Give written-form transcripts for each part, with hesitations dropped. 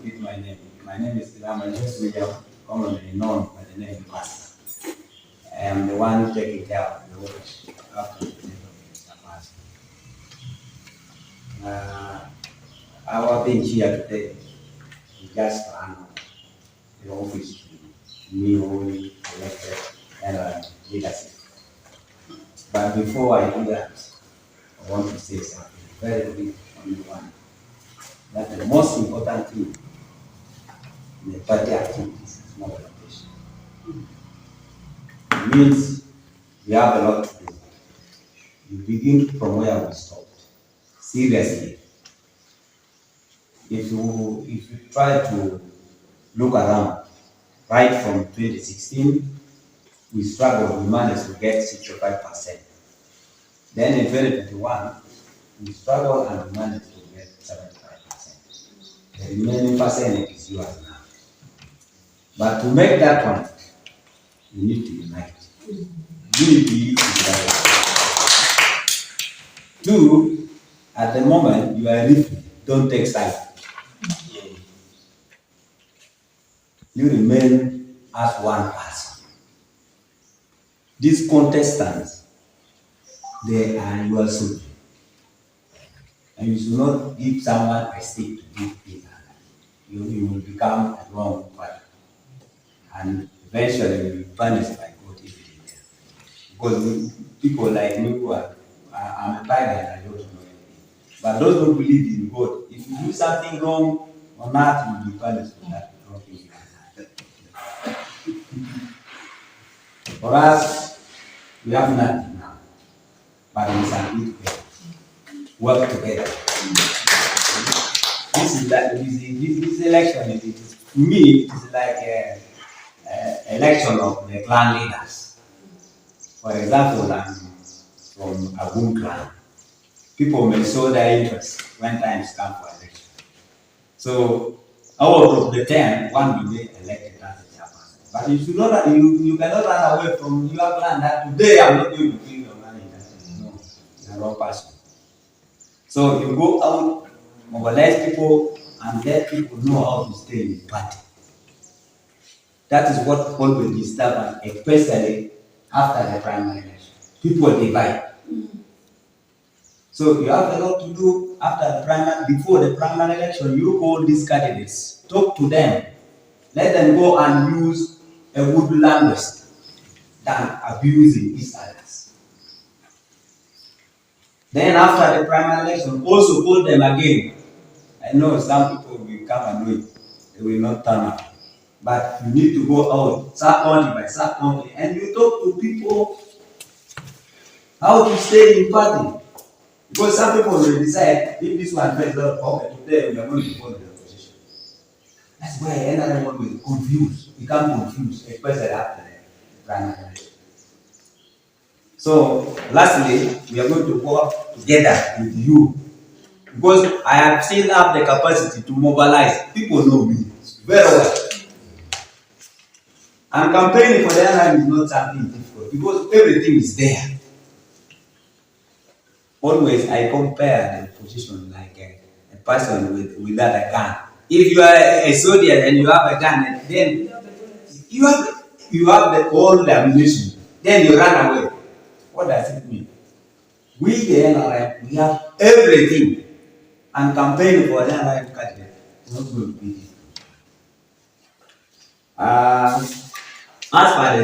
repeat my name. My name is William, commonly known by the name Pastor. I am the one taking care of the work after the name of Mr. Pastor. Our being here today is just to honor the office newly elected NRM leadership. But before I do that, I want to say something very brief on the one. That the most important thing in the party activities is mobilization. It means we have a lot to do. We begin from where we stopped. Seriously. If you try to look around, right from 2016, we struggled, we managed to get 65%. Then in 2021, we struggled and we managed to get 75%. The remaining percentage is yours now. But to make that one, you need to unite. Unity is right. Two, at the moment, you are refugee, don't take sides. You remain as one person. These contestants, they are your soldiers. And you should not give someone a stick to give people. You will become a wrong party. And eventually you will be punished by God if you do that. Because people like me who are, I'm a pilot, I don't know anything. But those who believe in God, if you do something wrong on earth, you will be punished for that wrong thing. For us, we have nothing now, but we can be together, work together. This election, to me, it is like an election of the clan leaders. For example, I'm from Agago clan. People may show their interest when times come for election. So, out of the 10, one will be elected as a chairperson. But you cannot run away from your clan that today I'm not going to give your money. No, you're a wrong person. So you go out, mobilize people, and let people know how to stay in the party. That is what always disturbs us, especially after the primary election. People divide. So you have a lot to do after the primary, before the primary election. You call these candidates, talk to them, let them go and use a good language than abusing each others. Then after the primary election, also call them again. I know some people will come and wait, they will not turn up. But you need to go out, sub-county by sub-county, and you talk to people how to stay in party. Because some people will decide, if this one plays out, okay, today we are going to follow the opposition. That's why NRM will become confused, especially after the primary election. So, lastly, we are going to work together with you. Because I have still have the capacity to mobilize. People know me very well. And campaigning for the NRM is not something difficult because everything is there. Always I compare the position like a person without a gun. If you are a soldier and you have a gun, then you have the old ammunition. Then you run away. What does it mean? We the NRM, we have everything. And campaigning for the NRM candidate is not going to be difficult. As for the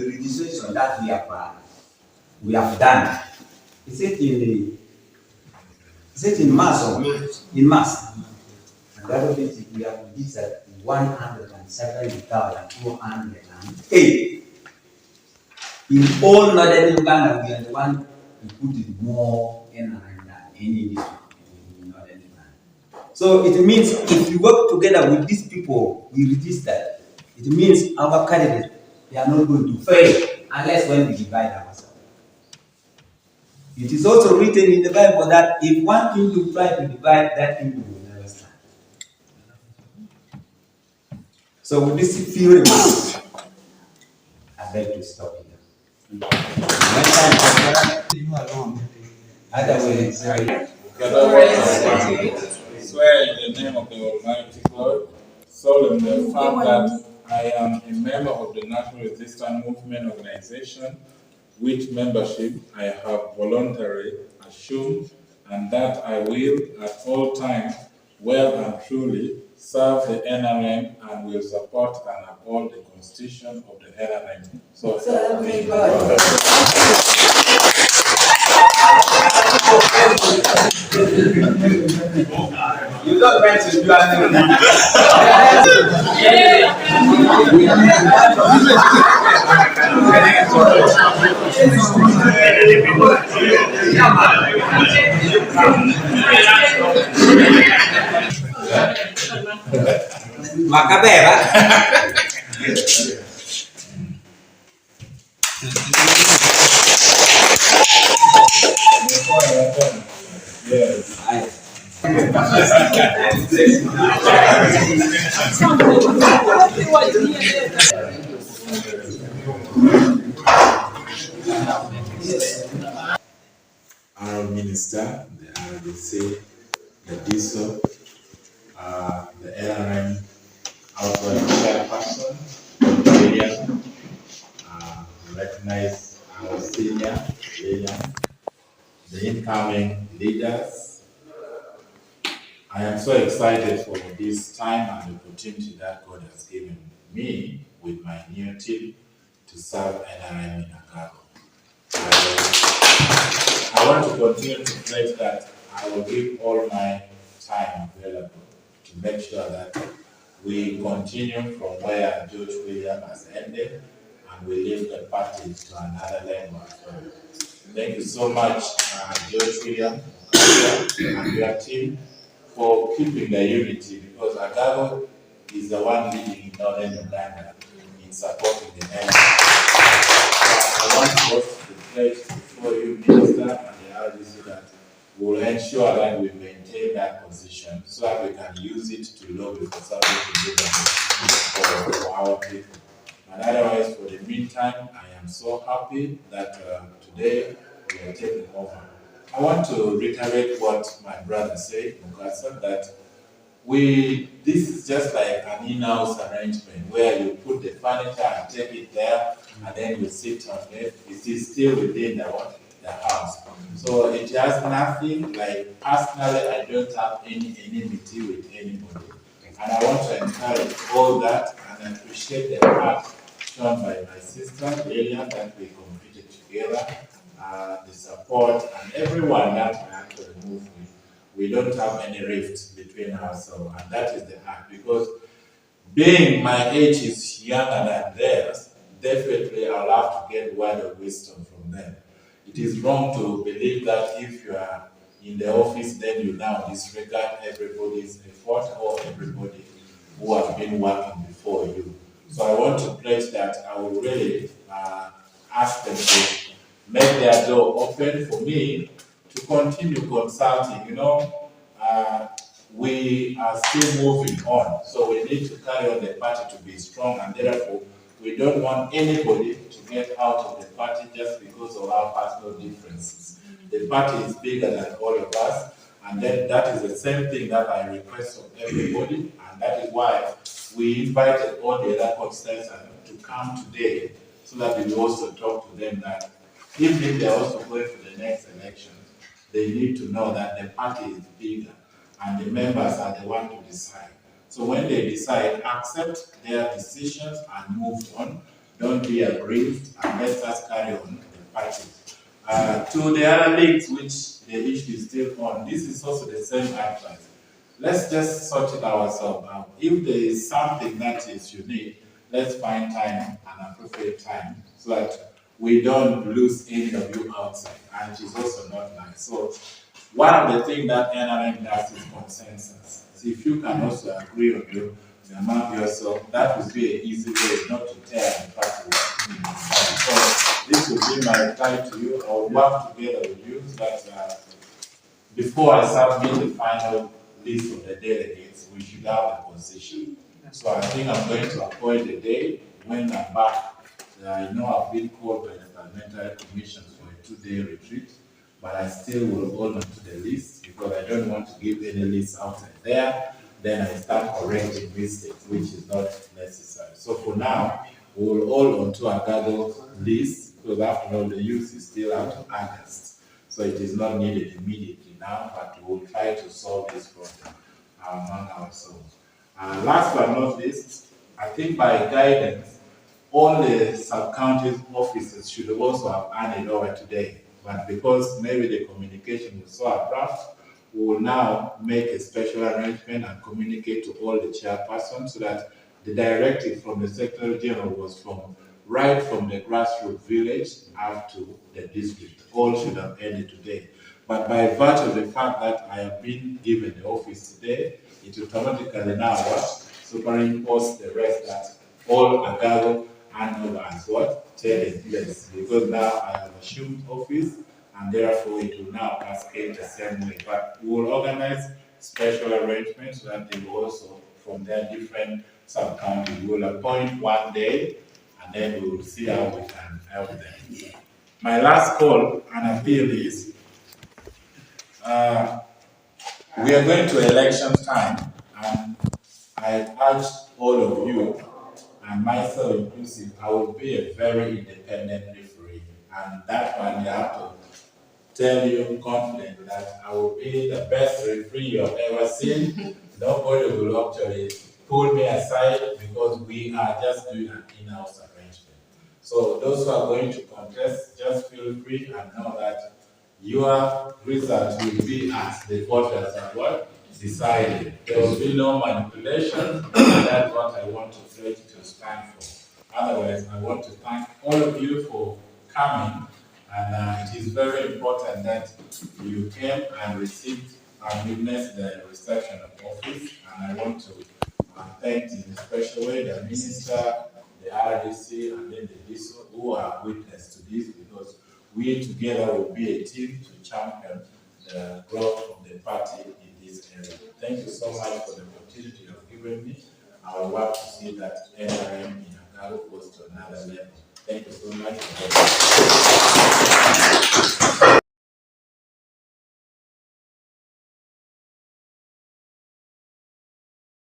registration that we have done, is it in March or in March? And that means we have registered 170,208. In all northern Uganda, we are the one who put it more NRM than any district in northern Uganda. So it means if we work together with these people we registered, it means our candidates, they are not going to fail unless when we divide ourselves. It is also written in the Bible that if one kingdom try to divide, that kingdom will never stand. So with this few remarks, I beg to stop here. Otherwise, swear in the name of the Almighty God, solemnly affirm that I am a member of the National Resistance Movement Organization, which membership I have voluntarily assumed, and that I will at all times well and truly serve the NRM and will support and uphold the Constitution of the NRM. So help me God. You don't want to do anything. Macabeba. Our minister, the RDC, the DISO, the NRM, outgoing chairperson, William, recognize our senior, William, the incoming leaders. I am so excited for this time and the opportunity that God has given me with my new team to serve NRM in Agago. I want to continue to pledge that I will give all my time available to make sure that we continue from where George William has ended and we lift the party to another level. Thank you so much, George William and your team, for keeping the unity, because Agago is the one leading in northern Uganda in supporting the nation. I want us to pledge before you, Minister, and the RDC, that we will ensure that we maintain that position so that we can use it to lobby for something to do for our people. And otherwise, for the meantime, I am so happy that today we are taking over. I want to reiterate what my brother said, Mukasa, that this is just like an in-house arrangement where you put the furniture and take it there and then you sit on it. It is still within the house. So it has nothing, like personally, I don't have any enmity with anybody. And I want to encourage all that and appreciate the part shown by my sister, Lelia, that we competed together, the support, and everyone that I actually moved with. We don't have any rift between ourselves, and that is the heart. Because being my age is younger than theirs, definitely I'll have to get word of wisdom from them. It is wrong to believe that if you are in the office, then you now disregard everybody's effort or everybody who has been working before you. So I want to pledge that I will really ask them to make their door open for me to continue consulting. You know, we are still moving on, so we need to carry on the party to be strong, and therefore we don't want anybody to get out of the party just because of our personal differences. The party is bigger than all of us, and then that is the same thing that I request of everybody, and that is why we invited all the other constituents to come today, so that we also talk to them that even if they are also going to the next election, they need to know that the party is bigger and the members are the one to decide. So when they decide, accept their decisions and move on. Don't be aggrieved, and let us carry on the party. To the other leagues, which the issue is still on, this is also the same advice. Let's just sort it ourselves out. If there is something that is unique, let's find time, an appropriate time, so that we don't lose any of you outside, and it is also not nice. So one of the things that NRM does is consensus. So if you can also agree on you among yourself, that would be an easy way not to tear the party. So this will be my reply to you. I will work together with you so that before I submit the final list of the delegates, we should have a position. So I think I'm going to appoint a day when I'm back. I know I've been called by the parliamentary commissions for a 2-day retreat, but I still will hold on to the list because I don't want to give any list outside there. Then I start correcting mistakes, which is not necessary. So for now, we will hold on to Agago list because after all, the use is still out of August. So it is not needed immediately now, but we will try to solve this problem among ourselves. Last but not least, I think by guidance, all the sub-county officers should also have handed over today. But because maybe the communication was so abrupt, we will now make a special arrangement and communicate to all the chairpersons so that the directive from the Secretary General was right from the grassroots village up to the district. All should have ended today. But by virtue of the fact that I have been given the office today, it automatically now superimpose the rest that all Agago Handover as what? Taking place. Because now I have assumed office and therefore it will now cascade the same way. But we will organize special arrangements so that they will also, from their different sub-counties, we will appoint one day and then we will see how we can help them. My last call and appeal is, we are going to election time and I urge all of you and myself inclusive, I will be a very independent referee. And that one, I have to tell you confidently that I will be the best referee you have ever seen. Nobody will actually pull me aside because we are just doing an in-house arrangement. So those who are going to contest, just feel free and know that your results will be as the voters have what? Decided. There will be no manipulation, and that's what I want to pledge to stand for. Otherwise, I want to thank all of you for coming, and it is very important that you came and received and witnessed the reception of office, and I want to thank in a special way the minister, the RDC, and then the DISO who are witness to this because we together will be a team to champion the growth of the party in this area. Thank you so much for the opportunity you have given me. I will work to see that NRM in Agago goes to another level. Thank you so much.